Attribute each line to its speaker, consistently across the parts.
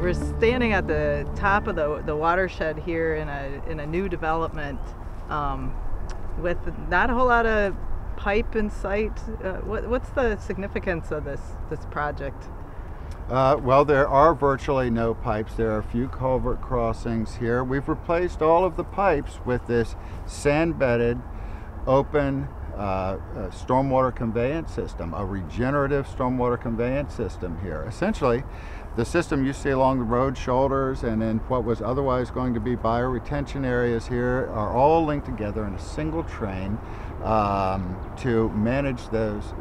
Speaker 1: We're standing at the top of the watershed here in a new development with not a whole lot of pipe in sight. What's the significance of this project?
Speaker 2: Well, there are virtually no pipes. There are a few culvert crossings here. We've replaced all of the pipes with this sand-bedded, open stormwater conveyance system, a regenerative stormwater conveyance system here. Essentially, the system you see along the road shoulders and in what was otherwise going to be bioretention areas here are all linked together in a single train to manage those,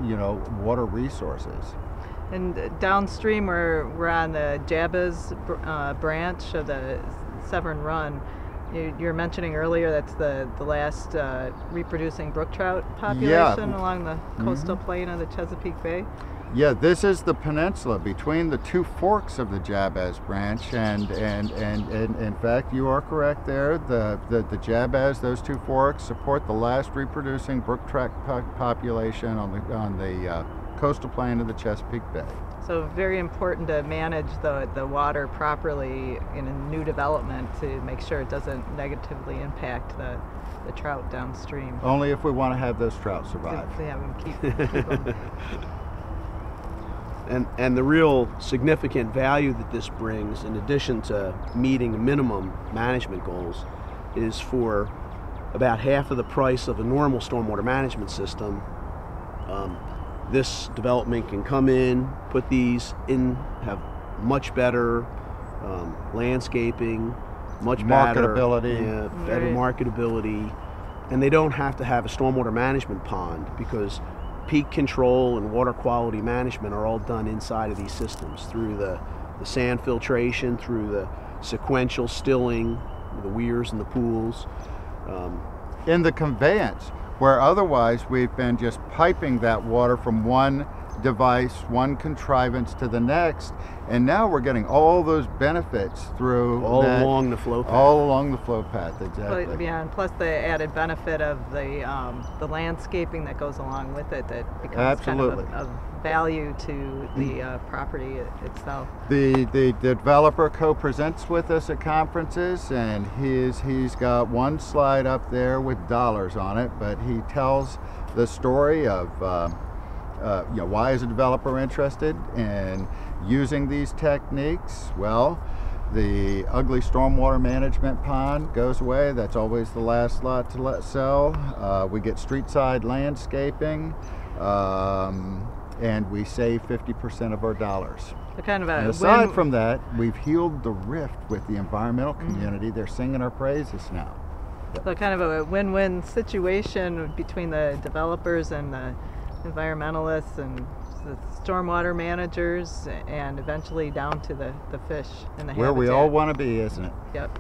Speaker 2: water resources.
Speaker 1: And downstream, we're on the Jabez branch of the Severn Run. You're mentioning earlier that's the last reproducing brook trout population along the coastal plain of the Chesapeake Bay.
Speaker 2: Yeah, this is the peninsula between the two forks of the Jabez branch, and in fact, you are correct there. The Jabez, those two forks, support the last reproducing brook trout population on the coastal plain of the Chesapeake Bay.
Speaker 1: So very important to manage the water properly in a new development to make sure it doesn't negatively impact the trout downstream.
Speaker 2: Only if we want to have those trout survive.
Speaker 1: Yeah, keep them.
Speaker 3: And the real significant value that this brings, in addition to meeting minimum management goals, is for about half of the price of a normal stormwater management system. This development can come in, put these in, have much better landscaping, much
Speaker 2: marketability,
Speaker 3: better marketability, and they don't have to have a stormwater management pond because peak control and water quality management are all done inside of these systems through the sand filtration, through the sequential stilling, the weirs and the pools.
Speaker 2: In the conveyance, where otherwise we've been just piping that water from one device, one contrivance to the next, and now we're getting all those benefits through
Speaker 3: along the flow path.
Speaker 2: All along the flow path, exactly.
Speaker 1: But, yeah, and plus the added benefit of the landscaping that goes along with it, that becomes kind of a value to the property itself.
Speaker 2: The developer co-presents with us at conferences, and he's got one slide up there with dollars on it, but he tells the story of why is a developer interested in using these techniques? Well, the ugly stormwater management pond goes away. That's always the last lot to sell. We get street side landscaping, and we save 50% of our dollars.
Speaker 1: So kind of a
Speaker 2: and aside from that, we've healed the rift with the environmental community. They're singing our praises now.
Speaker 1: So kind of a win-win situation between the developers and the environmentalists and the stormwater managers, and eventually down to the fish and the
Speaker 2: where
Speaker 1: habitat.
Speaker 2: we all want to be, isn't it?
Speaker 1: Yep.